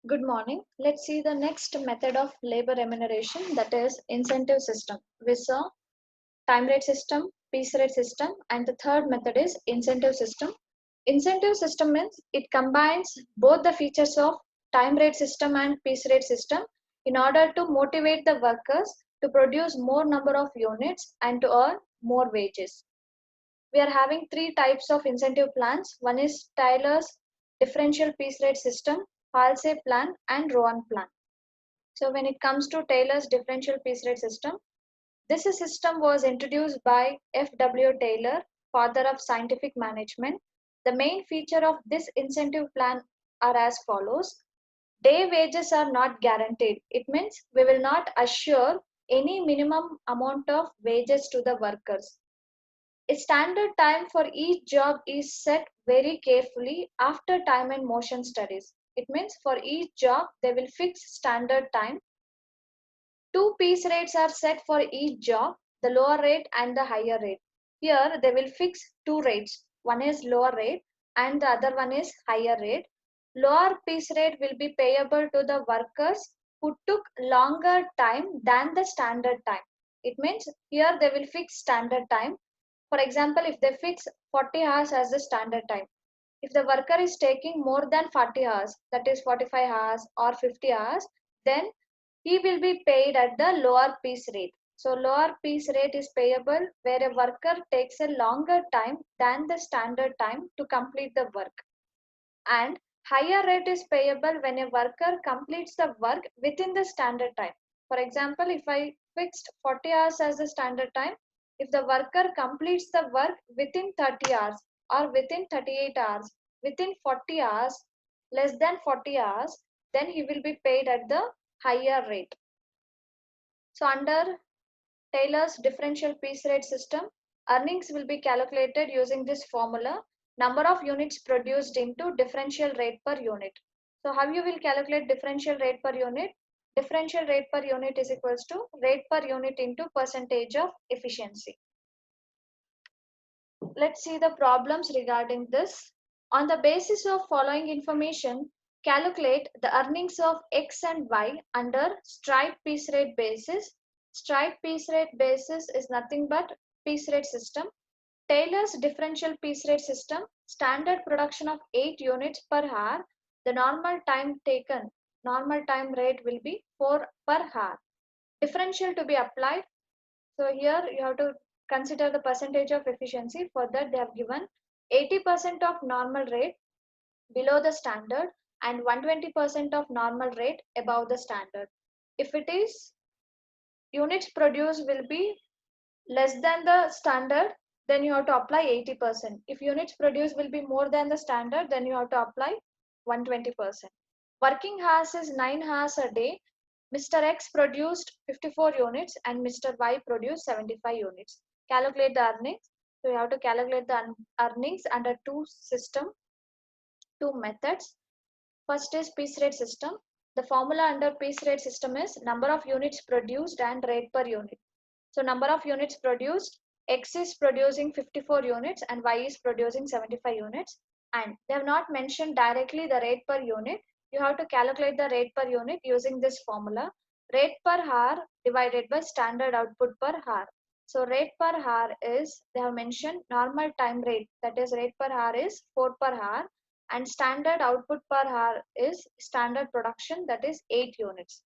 Good morning. Let's see the next method of labor remuneration, that is incentive system. We saw time rate system, piece rate system, and the third method is incentive system. Incentive system means it combines both the features of time rate system and piece rate system in order to motivate the workers to produce more number of units and to earn more wages. We are having three types of incentive plans. One is Taylor's differential piece rate system, Halsey plan, and Rowan plan. So when it comes to Taylor's differential piece rate system, this system was introduced by F.W. Taylor, father of scientific management. The main feature of this incentive plan are as follows. Day wages are not guaranteed. It means we will not assure any minimum amount of wages to the workers. A standard time for each job is set very carefully after time and motion studies. It means for each job they will fix standard time. Two piece rates are set for each job, the lower rate and the higher rate. Here they will fix two rates. One is lower rate and the other one is higher rate. Lower piece rate will be payable to the workers who took longer time than the standard time. It means here they will fix standard time. For example, if they fix 40 hours as the standard time, if the worker is taking more than 40 hours, that is 45 hours or 50 hours, then he will be paid at the lower piece rate. So lower piece rate is payable where a worker takes a longer time than the standard time to complete the work. And higher rate is payable when a worker completes the work within the standard time. For example, if I fixed 40 hours as the standard time, if the worker completes the work within 30 hours or within 38 hours, within 40 hours, less than 40 hours, then he will be paid at the higher rate. So under Taylor's differential piece rate system, earnings will be calculated using this formula, number of units produced into differential rate per unit. So how you will calculate differential rate per unit? Differential rate per unit is equals to rate per unit into percentage of efficiency. Let's see the problems regarding this. On the basis of following information, calculate the earnings of X and Y under strike piece rate basis. Strike piece rate basis is nothing but piece rate system. Taylor's differential piece rate system, standard production of 8 units per hour. The normal time taken, normal time rate will be 4 per hour. Differential to be applied. So here you have to consider the percentage of efficiency. For that they have given 80% of normal rate below the standard and 120% of normal rate above the standard. If it is units produced will be less than the standard, then you have to apply 80%. If units produced will be more than the standard, then you have to apply 120%. Working hours is 9 hours a day. Mr. X produced 54 units and Mr. Y produced 75 units. Calculate the earnings. So you have to calculate the earnings under two methods. First is piece rate system. The formula under piece rate system is number of units produced and rate per unit. So number of units produced, X is producing 54 units and Y is producing 75 units. And they have not mentioned directly the rate per unit. You have to calculate the rate per unit using this formula. Rate per hour divided by standard output per hour. So rate per hour is, they have mentioned normal time rate, that is rate per hour is 4 per hour, and standard output per hour is standard production, that is 8 units.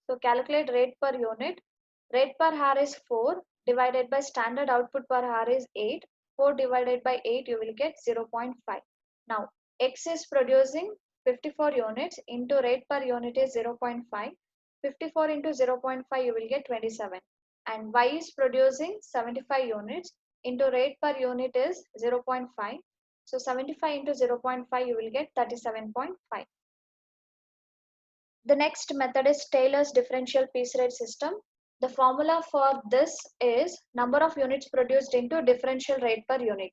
So calculate rate per unit. Rate per hour is 4 divided by standard output per hour is 8. 4 divided by 8 you will get 0.5. Now X is producing 54 units into rate per unit is 0.5. 54 into 0.5 you will get 27. And Y is producing 75 units into rate per unit is 0.5. So 75 into 0.5 you will get 37.5. The next method is Taylor's differential piece rate system. The formula for this is number of units produced into differential rate per unit.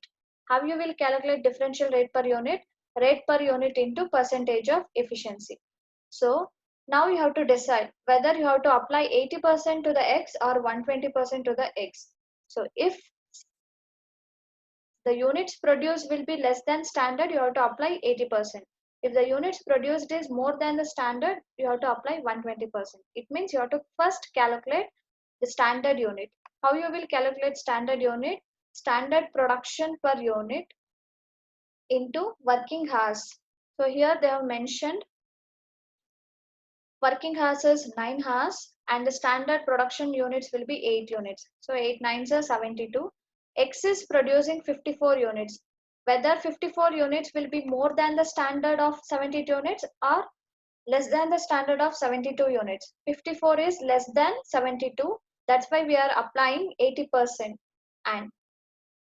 How you will calculate differential rate per unit? Rate per unit into percentage of efficiency. So now you have to decide whether you have to apply 80% to the X or 120% to the X. So if the units produced will be less than standard, you have to apply 80%. If the units produced is more than the standard, you have to apply 120%. It means you have to first calculate the standard unit. How you will calculate standard unit? Standard production per unit into working hours. So here they have mentioned working hours is 9 hours and the standard production units will be 8 units. So 8 nines are 72. X is producing 54 units. Whether 54 units will be more than the standard of 72 units or less than the standard of 72 units. 54 is less than 72. That's why we are applying 80%. And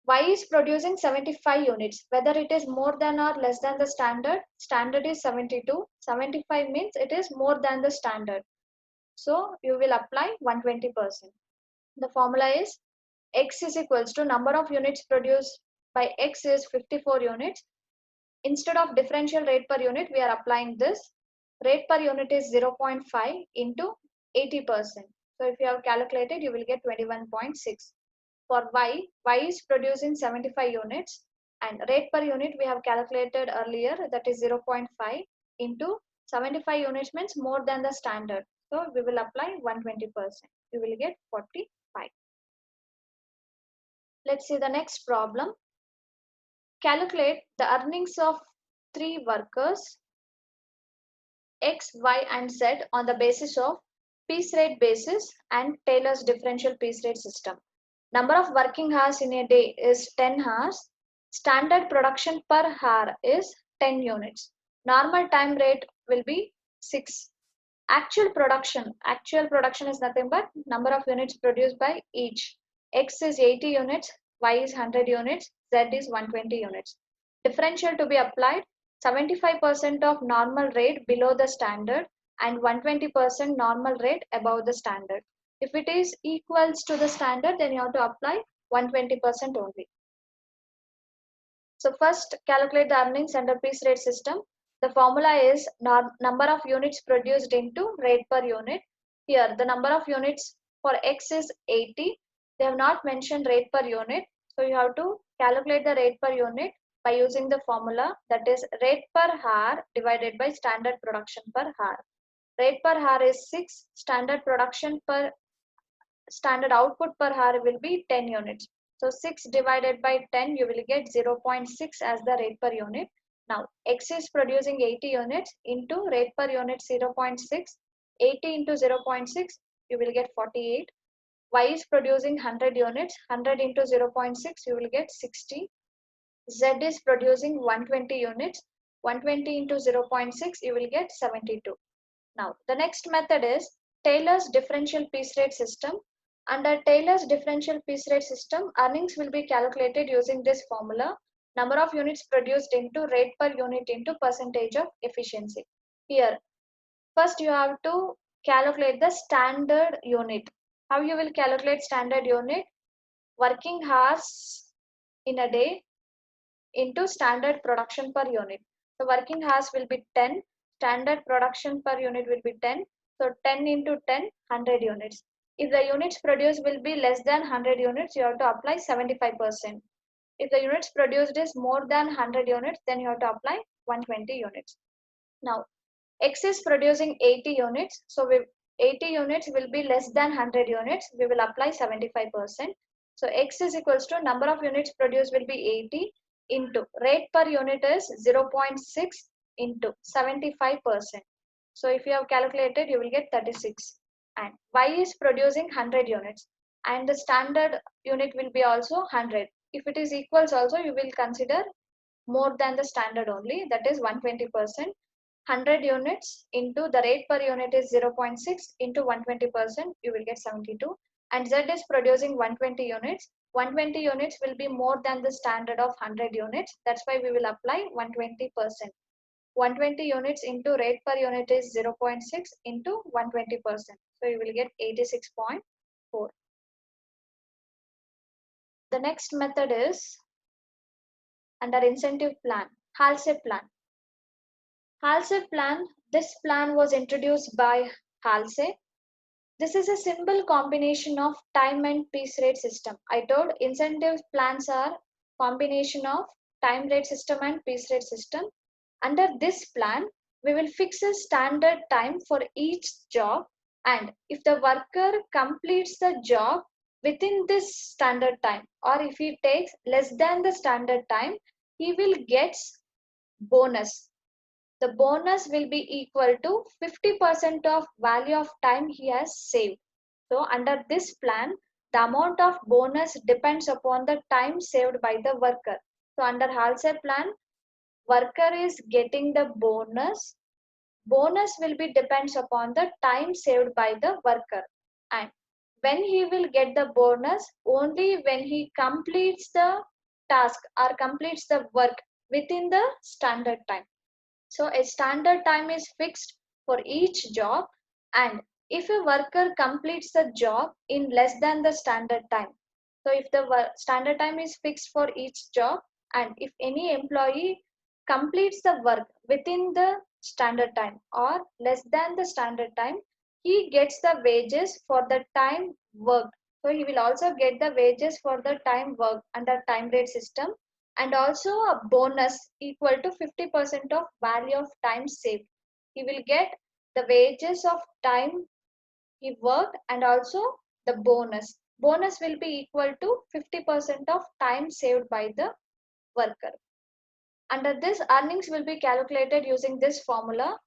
Y is producing 75 units. Whether it is more than or less than the standard, standard is 72. 75 means it is more than the standard. So you will apply 120%. The formula is X is equals to number of units produced by X is 54 units. Instead of differential rate per unit, we are applying this. Rate per unit is 0.5 into 80%. So if you have calculated, you will get 21.6. For Y is producing 75 units and rate per unit we have calculated earlier, that is 0.5 into 75 units means more than the standard. So we will apply 120%. You will get 45. Let's see the next problem. Calculate the earnings of 3 workers X, Y and Z on the basis of piece rate basis and Taylor's differential piece rate system. Number of working hours in a day is 10 hours. Standard production per hour is 10 units. Normal time rate will be 6. Actual production is nothing but number of units produced by each. X is 80 units, Y is 100 units, Z is 120 units. Differential to be applied, 75% of normal rate below the standard and 120% normal rate above the standard. If it is equals to the standard, then you have to apply 120% only. So first calculate the earnings under piece rate system. The formula is number of units produced into rate per unit. Here the number of units for X is 80. They have not mentioned rate per unit. So you have to calculate the rate per unit by using the formula, that is rate per hour divided by standard production per hour. Rate per hour is 6. Standard output per hour will be 10 units. So 6 divided by 10, you will get 0.6 as the rate per unit. Now X is producing 80 units into rate per unit 0.6. 80 into 0.6, you will get 48. Y is producing 100 units. 100 into 0.6, you will get 60. Z is producing 120 units. 120 into 0.6, you will get 72. Now the next method is Taylor's differential piece rate system. Under Taylor's differential piece rate system, earnings will be calculated using this formula, number of units produced into rate per unit into percentage of efficiency. Here, first you have to calculate the standard unit. How you will calculate standard unit? Working hours in a day into standard production per unit. So working hours will be 10, standard production per unit will be 10. So 10 into 10, 100 units. If the units produced will be less than 100 units, you have to apply 75%. If the units produced is more than 100 units, then you have to apply 120 units. Now, X is producing 80 units. So 80 units will be less than 100 units. We will apply 75%. So X is equals to number of units produced will be 80 into rate per unit is 0.6 into 75%. So if you have calculated, you will get 36. And Y is producing 100 units and the standard unit will be also 100. If it is equals also, you will consider more than the standard only, that is 120%. 100 units into the rate per unit is 0.6 into 120%, you will get 72. And Z is producing 120 units. 120 units will be more than the standard of 100 units. That's why we will apply 120%. 120 units into rate per unit is 0.6 into 120%. So you will get 86.4. The next method is under incentive plan, Halsey plan. Halsey plan, this plan was introduced by Halsey. This is a simple combination of time and piece rate system. I told incentive plans are combination of time rate system and piece rate system. Under this plan, we will fix a standard time for each job, and if the worker completes the job within this standard time, or if he takes less than the standard time, he will get bonus. The bonus will be equal to 50% of value of time he has saved. So under this plan, the amount of bonus depends upon the time saved by the worker. So under Halsey plan, worker is getting the bonus. Bonus will be depends upon the time saved by the worker. And when he will get the bonus, only when he completes the task or completes the work within the standard time. So a standard time is fixed for each job, and if a worker completes the job in less than the standard time, so if the standard time is fixed for each job, and if any employee completes the work within the standard time or less than the standard time, he gets the wages for the time worked. So he will also get the wages for the time worked under time rate system, and also a bonus equal to 50% of value of time saved. He will get the wages of time he worked and also the bonus. Bonus will be equal to 50% of time saved by the worker. Under this, earnings will be calculated using this formula: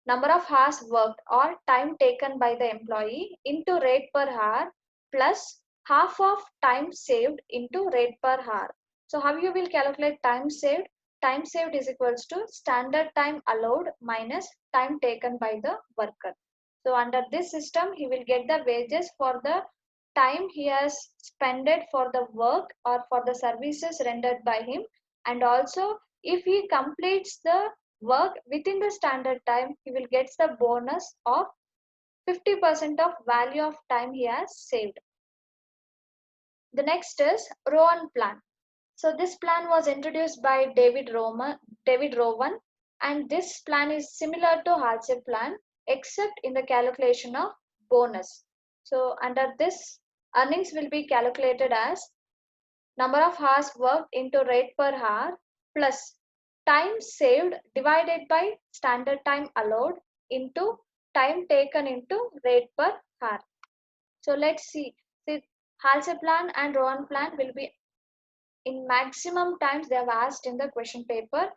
number of hours worked or time taken by the employee into rate per hour plus half of time saved into rate per hour. So how you will calculate time saved? Time saved is equals to standard time allowed minus time taken by the worker. So under this system, he will get the wages for the time he has spent for the work or for the services rendered by him, and also if he completes the work within the standard time, he will get the bonus of 50% of value of time he has saved. The next is Rowan plan. So this plan was introduced by David Rowan, and this plan is similar to Halsey plan except in the calculation of bonus. So under this, earnings will be calculated as number of hours worked into rate per hour plus time saved divided by standard time allowed into time taken into rate per hour. So let's see. See, Halsey plan and Rowan plan will be in maximum times they have asked in the question paper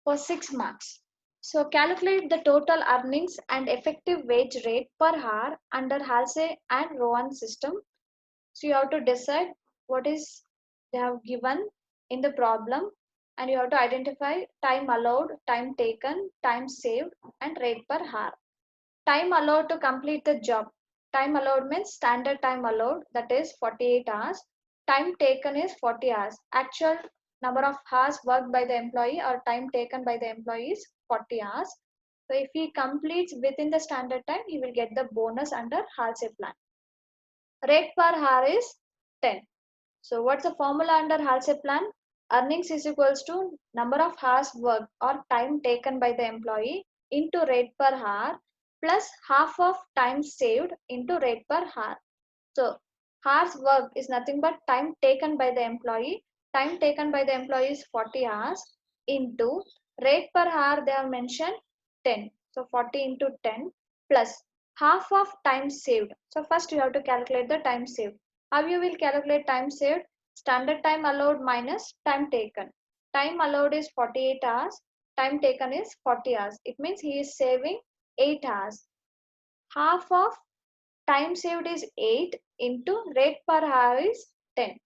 for 6 marks. So calculate the total earnings and effective wage rate per hour under Halsey and Rowan system. So you have to decide what is they have given in the problem, and you have to identify time allowed, time taken, time saved and rate per hour. Time allowed to complete the job. Time allowed means standard time allowed, that is 48 hours. Time taken is 40 hours. Actual number of hours worked by the employee or time taken by the employee is 40 hours. So if he completes within the standard time, he will get the bonus under Halsey plan. Rate per hour is 10. So what's the formula under Halsey plan? Earnings is equals to number of hours worked or time taken by the employee into rate per hour plus half of time saved into rate per hour. So hours worked is nothing but time taken by the employee. Time taken by the employee is 40 hours into rate per hour they have mentioned 10. So 40 into 10 plus half of time saved. So first you have to calculate the time saved. How you will calculate time saved? Standard time allowed minus time taken. Time allowed is 48 hours. Time taken is 40 hours. It means he is saving 8 hours. Half of time saved is 8 into rate per hour is 10.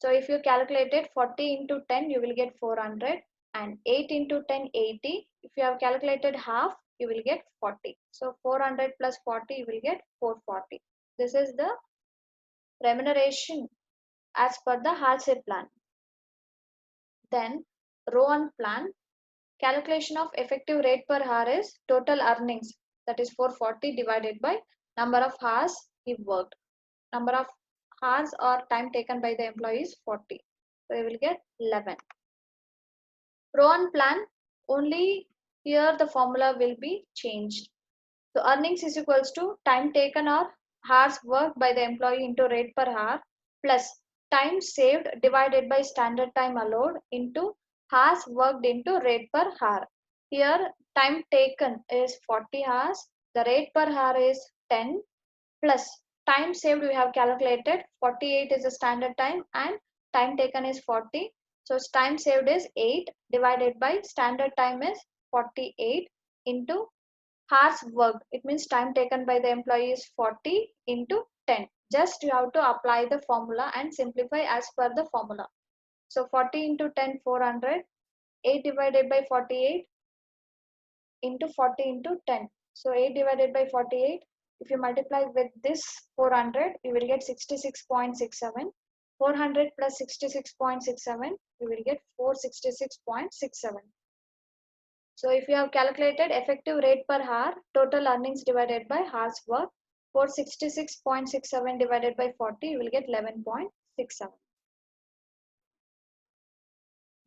So if you calculated 40 into 10, you will get 400, and 8 into 10, 80. If you have calculated half, you will get 40. So 400 plus 40, you will get 440. This is the remuneration as per the Halsey plan. Then Rowan plan, calculation of effective rate per hour is total earnings, that is 440 divided by number of hours he worked. Number of hours or time taken by the employee is 40. So you will get 11. Rowan plan, only here the formula will be changed. So earnings is equals to time taken or hours worked by the employee into rate per hour plus time saved divided by standard time allowed into hours worked into rate per hour. Here time taken is 40 hours, the rate per hour is 10 plus time saved we have calculated 48 is the standard time and time taken is 40. So time saved is 8 divided by standard time is 48 into hours worked. It means time taken by the employee is 40 into 10. Just you have to apply the formula and simplify as per the formula. So 40 into 10, 400. 8 divided by 48 into 40 into 10. So 8 divided by 48. If you multiply with this 400, you will get 66.67. 400 plus 66.67, you will get 466.67. So if you have calculated effective rate per hour, total earnings divided by hours work, 466.67 divided by 40, you will get 11.67.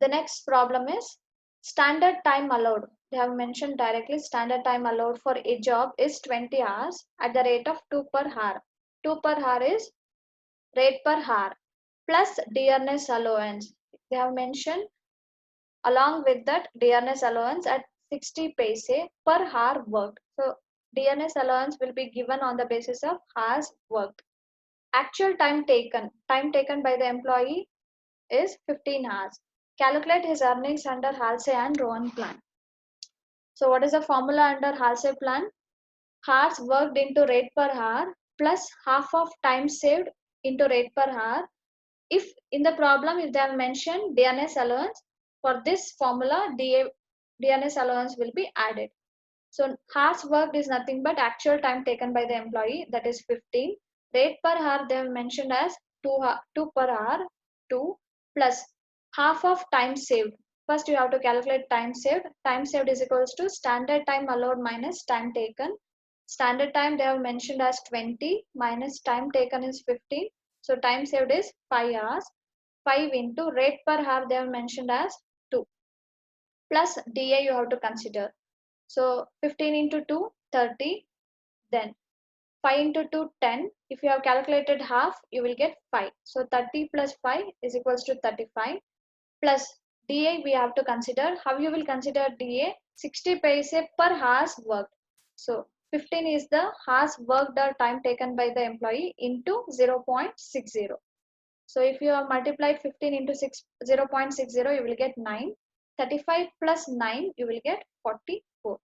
The next problem is standard time allowed. They have mentioned directly standard time allowed for a job is 20 hours at the rate of 2 per hour. 2 per hour is rate per hour plus dearness allowance. They have mentioned along with that dearness allowance at 60 paise per hour worked. So dearness allowance will be given on the basis of hours worked. Actual time taken by the employee is 15 hours. Calculate his earnings under Halsey and Rowan plan. So what is the formula under Halsey plan? Hours worked into rate per hour plus half of time saved into rate per hour. If in the problem, if they have mentioned DNS allowance, for this formula, DNS allowance will be added. So hours worked is nothing but actual time taken by the employee, that is 15. Rate per hour they have mentioned as 2 per hour, 2 plus half of time saved. First you have to calculate time saved. Time saved is equals to standard time allowed minus time taken. Standard time they have mentioned as 20 minus time taken is 15. So time saved is 5 hours. 5 into rate per hour they have mentioned as 2 plus DA you have to consider. So 15 into 2, 30. Then 5 into 2, 10. If you have calculated half, you will get 5. So 30 plus 5 is equals to 35. Plus DA we have to consider. How you will consider DA? 60 paise per hours worked. So 15 is the hours worked or time taken by the employee into 0.60. So if you have multiplied 15 into 0.60, you will get 9. 35 plus 9, you will get 44.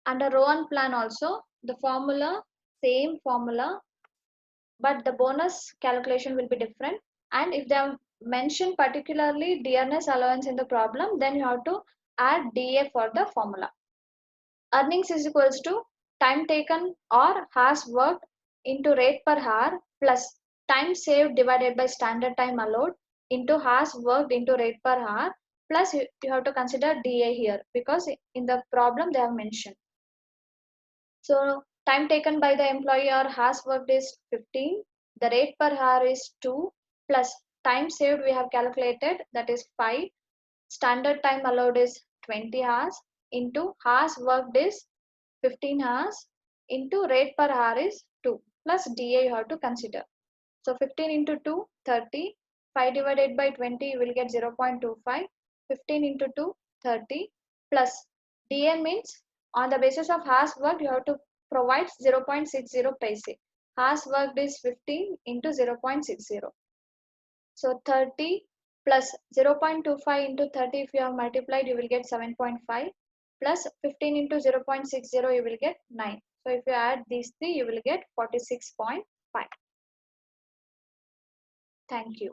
Under Rowan plan also, the formula, same formula, but the bonus calculation will be different. And if they have mentioned particularly dearness allowance in the problem, then you have to add DA for the formula. Earnings is equals to time taken or hours worked into rate per hour plus time saved divided by standard time allowed into hours worked into rate per hour plus you have to consider DA here because in the problem they have mentioned. So time taken by the employee or hours worked is 15. The rate per hour is 2 plus time saved we have calculated, that is 5. Standard time allowed is 20 hours into hours worked is 15 hours into rate per hour is 2 plus DA you have to consider. So 15 into 2, 30. 5 divided by 20 you will get 0.25. 15 into 2, 30 plus DA means on the basis of hours worked you have to provide 0.60 paise. Hours worked is 15 into 0.60. So 30 plus 0.25 into 30, if you have multiplied, you will get 7.5 plus 15 into 0.60, you will get 9. So if you add these three, you will get 46.5. Thank you.